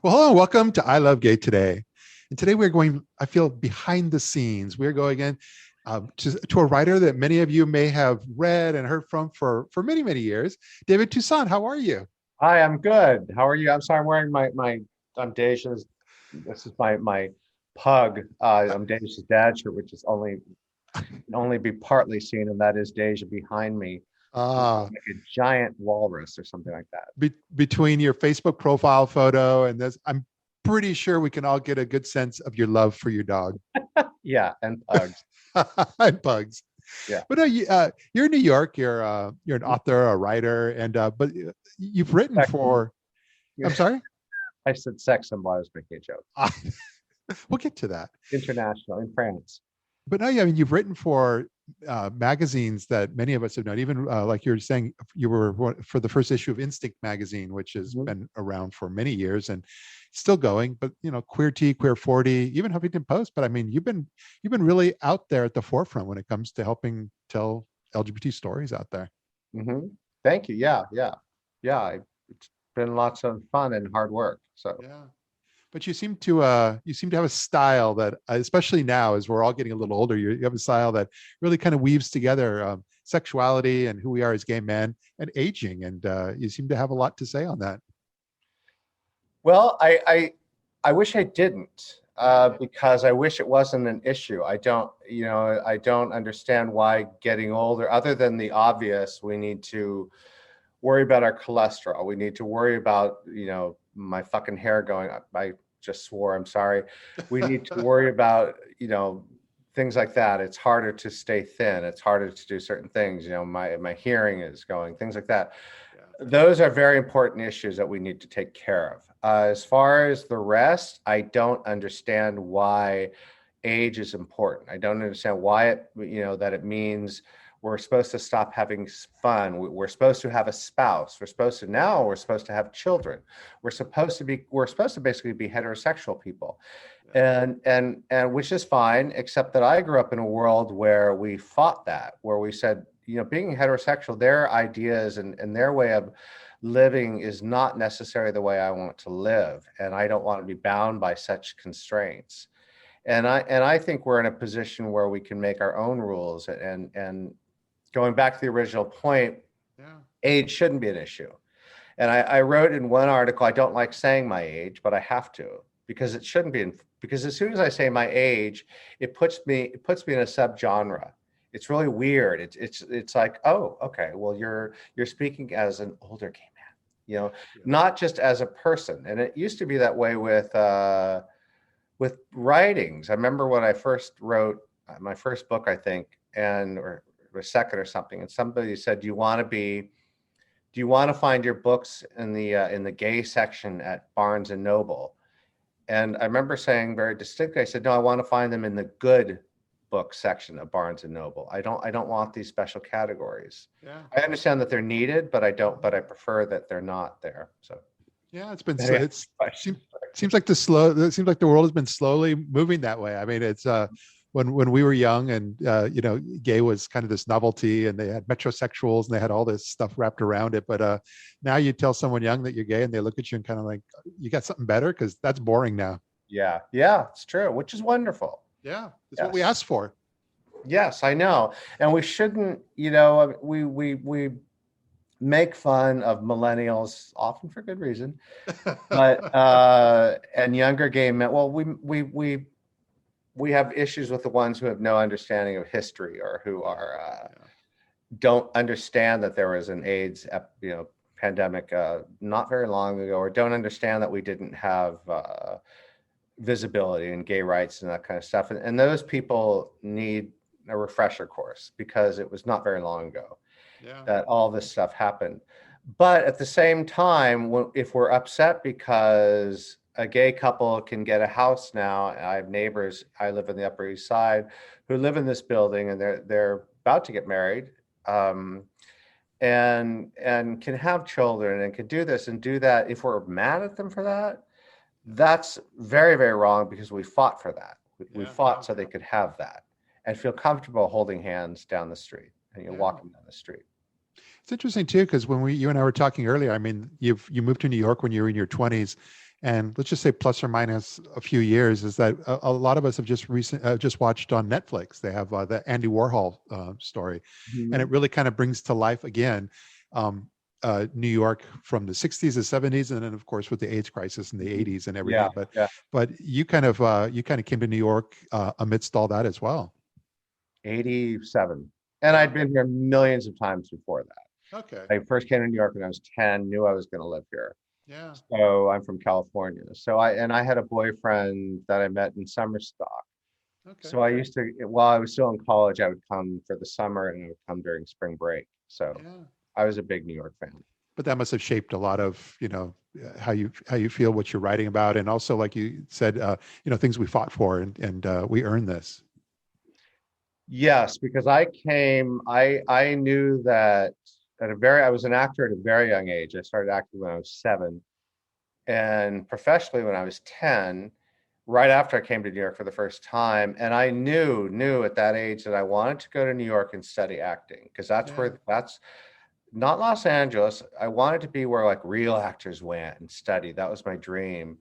Well, hello, welcome to ILoveGay today. And today we're going, I feel, behind the scenes. We're going in to a writer that many of you may have read and heard from for many, many years. David Toussaint, how are you? Hi, I'm good. How are you? I'm sorry, I'm wearing I'm Deja's. This is my pug. I'm Deja's dad shirt, which is only be partly seen, and that is Deja behind me, Uh, like a giant walrus or something like that. Between your Facebook profile photo and this, I'm pretty sure we can all get a good sense of your love for your dog. Yeah, and pugs. And pugs. Yeah. But you're in New York. You're an author, a writer, and but you've written Sex for. I'm sorry. I said sex symbol. I was making a joke. We'll get to that. International in France. But no, yeah, I mean, you've written for magazines that many of us have known. Even like you're saying, you were for the first issue of Instinct magazine, which has been around for many years and still going. But Queerty, Queer40, even Huffington Post. But I mean, you've been really out there at the forefront when it comes to helping tell LGBT stories out there. Hmm. Thank you. Yeah. It's been lots of fun and hard work. So. Yeah. But you seem to have a style that, especially now, as we're all getting a little older, you have a style that really kind of weaves together sexuality and who we are as gay men and aging, and you seem to have a lot to say on that. Well, I wish I didn't, because I wish it wasn't an issue. I don't understand why getting older, other than the obvious, we need to worry about our cholesterol. We need to worry about, my fucking hair going up. I just swore, I'm sorry. We need to worry about, things like that. It's harder to stay thin. It's harder to do certain things. My hearing is going, things like that. Yeah. Those are very important issues that we need to take care of. As far as the rest, I don't understand why age is important. I don't understand why that it means we're supposed to stop having fun. We're supposed to have a spouse. We're supposed to have children. We're supposed to basically be heterosexual people. And which is fine, except that I grew up in a world where we fought that, where we said, being heterosexual, their ideas and their way of living is not necessarily the way I want to live. And I don't want to be bound by such constraints. And I think we're in a position where we can make our own rules. And going back to the original point, age shouldn't be an issue. And I wrote in one article, I don't like saying my age, but I have to, because it shouldn't be. Because as soon as I say my age, it puts me in a subgenre. It's really weird. It's like, oh, okay, well, you're speaking as an older gay man, not just as a person. And it used to be that way with writings. I remember when I first wrote my first book, I think, or second or something, and somebody said, do you want to find your books in the gay section at Barnes and Noble? And I remember saying very distinctly, I said, no, I want to find them in the good book section of Barnes and Noble. I don't want these special categories. Yeah. I understand that they're needed, but I prefer that they're not there. So yeah, it's been seems like the world has been slowly moving that way. I mean, it's when we were young and gay was kind of this novelty, and they had metrosexuals and they had all this stuff wrapped around it. But now you tell someone young that you're gay and they look at you and kind of like, you got something better, because that's boring now. Yeah, it's true, which is wonderful. Yeah, it's what we asked for. Yes, I know. And we shouldn't, we make fun of millennials, often for good reason, but and younger gay men. Well, we have issues with the ones who have no understanding of history, or who are don't understand that there was an AIDS pandemic not very long ago, or don't understand that we didn't have visibility and gay rights and that kind of stuff. And those people need a refresher course, because it was not very long ago that all this stuff happened. But at the same time, if we're upset because a gay couple can get a house now, I have neighbors, I live in the Upper East Side, who live in this building, and they're about to get married, and can have children and can do this and do that. If we're mad at them for that, that's very, very wrong, because we fought for that. We fought so they could have that and feel comfortable holding hands down the street and walking down the street. It's interesting too, because when you and I were talking earlier, I mean, you moved to New York when you were in your 20s, and let's just say plus or minus a few years, is that a lot of us have just watched on Netflix. They have the Andy Warhol story, and it Mhm. really kind of brings to life again um, New York from the 60s and 70s, and then of course with the AIDS crisis in the 80s and Yeah, everything. But yeah. you kind of came to New York amidst all that as well. 87. And I'd Wow. been here millions of times before that. Okay. I first came to New York when I was 10, knew I was going to live here. Yeah. So I'm from California. I had a boyfriend that I met in summer stock. Okay. So I used to, while I was still in college, I would come for the summer and I would come during spring break. So Yeah. I was a big New York fan. But that must have shaped a lot of how you feel, what you're writing about, and also like you said, things we fought for, and we earned this. Yes, because I knew that I was an actor at a very young age. I started acting when I was 7 and professionally when I was 10, right after I came to New York for the first time. And I knew at that age that I wanted to go to New York and study acting because Yeah. that's not Los Angeles. I wanted to be where like real actors went and studied. That was my dream.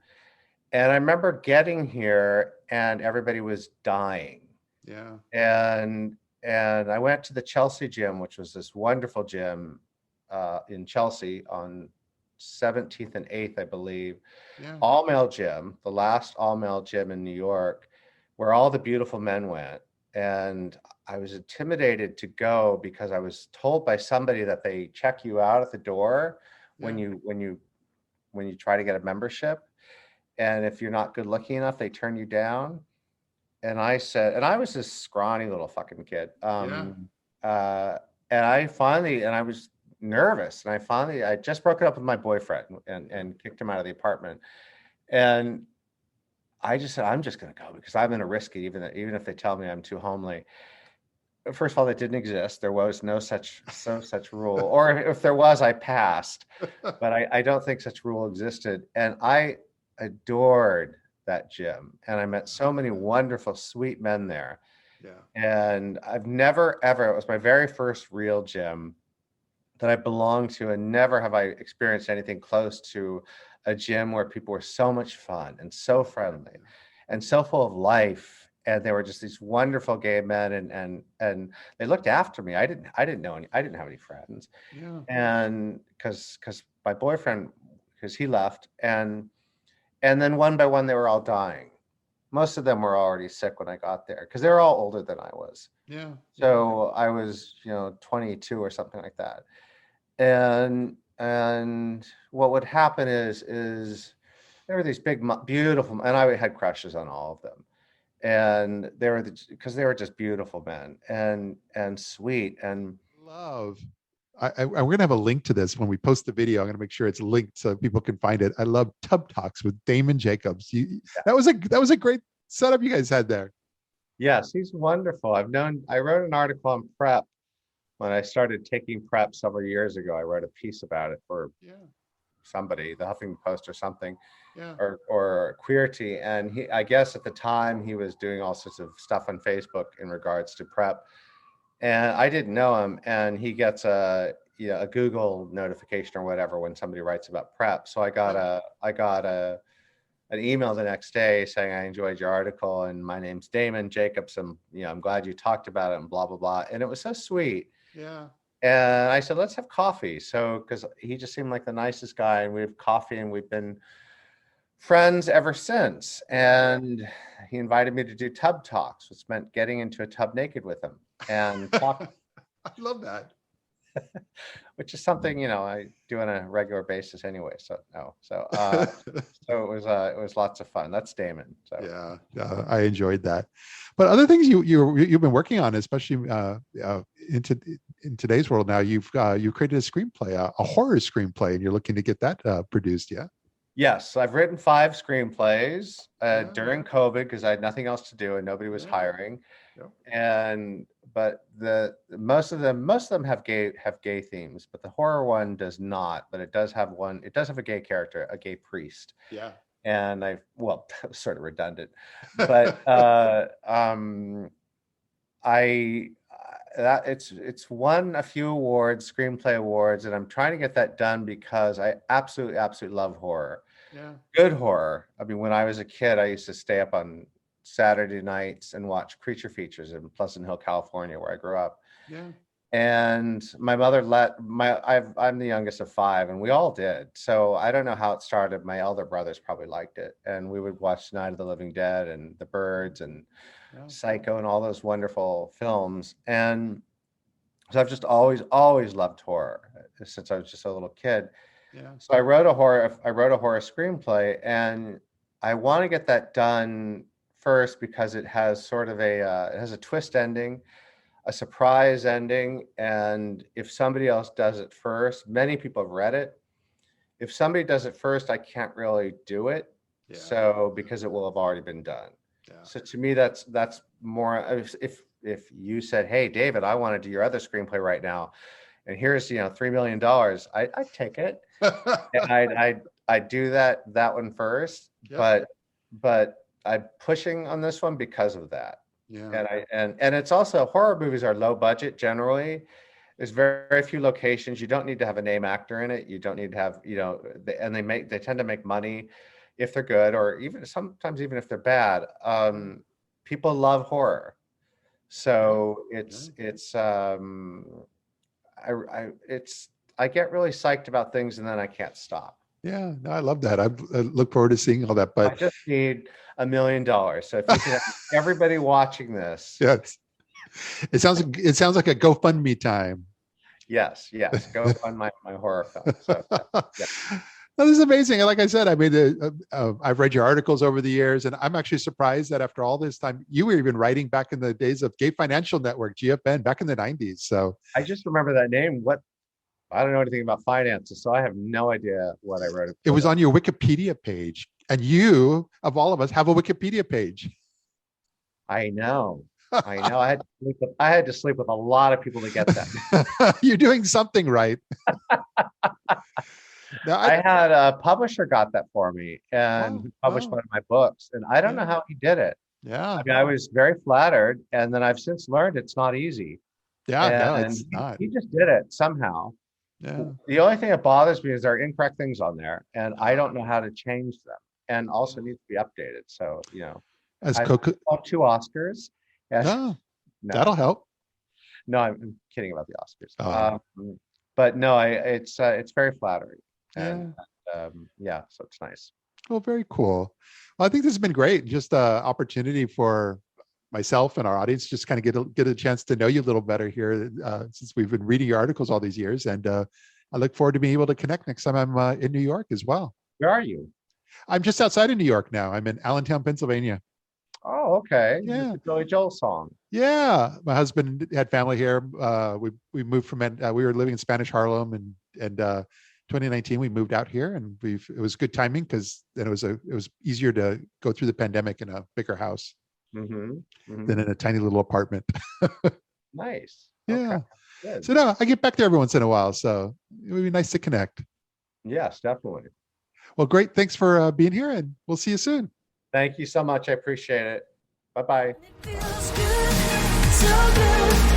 And I remember getting here and everybody was dying. Yeah. And I went to the Chelsea gym, which was this wonderful gym in Chelsea on 17th and 8th, I believe. Yeah. All male gym, the last all male gym in New York, where all the beautiful men went. And I was intimidated to go because I was told by somebody that they check you out at the door when Yeah. you try to get a membership. And if you're not good looking enough, they turn you down. And I said, and I was this scrawny little fucking kid. Yeah. Uh, and I was nervous. And I just broke it up with my boyfriend and kicked him out of the apartment. And I just said, I'm just going to go because I'm going to risk it, even if they tell me I'm too homely. First of all, that didn't exist. There was no such rule, or if there was, I passed. But I don't think such rule existed. And I adored that gym, and I met so many wonderful, sweet men there. Yeah. And I've never ever. It was my very first real gym that I belonged to, and never have I experienced anything close to a gym where people were so much fun and so friendly and so full of life. And they were just these wonderful gay men, and they looked after me. I didn't know any. I didn't have any friends, Yeah. and because my boyfriend, because he left, and then one by one they were all dying. Most of them were already sick when I got there because they were all older than I was. Yeah. So I was 22 or something like that. And what would happen is there were these big beautiful, and I had crushes on all of them, and because they were just beautiful men and sweet and Love. We're gonna have a link to this when we post the video. I'm gonna make sure it's linked so people can find it. I love Tub Talks with Damon Jacobs. That was a great setup you guys had there. yes, he's wonderful. I wrote an article on prep when I started taking prep several years ago. I wrote a piece about it for Yeah. somebody, the Huffington Post or something, Yeah. or Queerty. And I guess at the time he was doing all sorts of stuff on Facebook in regards to prep. And I didn't know him, and he gets a Google notification or whatever when somebody writes about prep. So I got an email the next day saying, I enjoyed your article and my name's Damon Jacobs, and I'm glad you talked about it and blah blah blah. And it was so sweet. Yeah. And I said, let's have coffee. So because he just seemed like the nicest guy, and we have coffee, and we've been friends ever since. And he invited me to do tub talks, which meant getting into a tub naked with him and talk, I love that. which is something I do on a regular basis anyway. So no, so so it was lots of fun. That's Damon. So Yeah, I enjoyed that. But other things you've been working on, especially in today's world now, you created a screenplay, a horror screenplay, and you're looking to get that produced. Yeah. yes, I've written 5 screenplays Yeah. during COVID because I had nothing else to do and nobody was Yeah. hiring. Yep. But most of them have gay themes, but the horror one does not. But it does have one. It does have a gay character, a gay priest. Yeah. And that was sort of redundant, but it's won a few awards, screenplay awards, and I'm trying to get that done because I absolutely love horror. Yeah. Good horror. I mean, when I was a kid, I used to stay up on Saturday nights and watch creature features in Pleasant Hill, California, where I grew up. Yeah. And my mother I'm the youngest of 5, and we all did. So I don't know how it started. My elder brothers probably liked it, and we would watch Night of the Living Dead and The Birds and Yeah. Psycho and all those wonderful films. And so I've just always loved horror since I was just a little kid. Yeah. So I wrote a horror screenplay, and I want to get that done first because it has sort of it has a twist ending, a surprise ending. And if somebody else does it first, many people have read it. If somebody does it first, I can't really do it. Yeah. So because it will have already been done. Yeah. So to me, that's more, if you said, hey, David, I want to do your other screenplay right now, and here's, $3 million, I'd take it. And I'd do that one first. Yep. But I'm pushing on this one because of that. Yeah. And it's also, horror movies are low budget generally. There's very few locations. You don't need to have a name actor in it. You don't need to have, and they tend to make money if they're good, or even sometimes even if they're bad. People love horror. So I get really psyched about things, and then I can't stop. Yeah, no, I love that. I look forward to seeing all that. But I just need $1 million. So if you can have everybody watching this. Yes. It sounds like a GoFundMe time. Yes. Go fund my horror film. So, yeah. No, this is amazing. Like I said, I mean, I've read your articles over the years, and I'm actually surprised that after all this time, you were even writing back in the days of Gay Financial Network, GFN, back in the 90s. So I just remember that name. I don't know anything about finances, so I have no idea what I wrote. It was on your Wikipedia page, and you, of all of us, have a Wikipedia page. I know. I had to sleep with a lot of people to get that. You're doing something right. Now, I had a publisher got that for me, and who published one of my books, and I don't know how he did it. Yeah. I mean, I was very flattered, and then I've since learned it's not easy. Yeah, no, and it's not. He just did it somehow. Yeah. The only thing that bothers me is there are incorrect things on there, and I don't know how to change them, and also needs to be updated. So, as I Coco, 2 Oscars. No, that'll help. No, I'm kidding about the Oscars. But no, it's very flattering. And so it's nice. Well, very cool. Well, I think this has been great. Just an opportunity for myself and our audience just kind of get a chance to know you a little better here, since we've been reading your articles all these years. And I look forward to being able to connect next time I'm in New York as well. Where are you? I'm just outside of New York now. I'm in Allentown, Pennsylvania. Oh, okay. Yeah. It's a Billy Joel song. Yeah. My husband had family here. We moved from, we were living in Spanish Harlem, and 2019 we moved out here, and it was good timing because then it was easier to go through the pandemic in a bigger house than in a tiny little apartment. Nice. Yeah. Okay. So no, I get back there every once in a while, so it would be nice to connect. Yes, definitely. Well, great. Thanks for being here, and we'll see you soon. Thank you so much. I appreciate it. Bye-bye. It feels good, so good.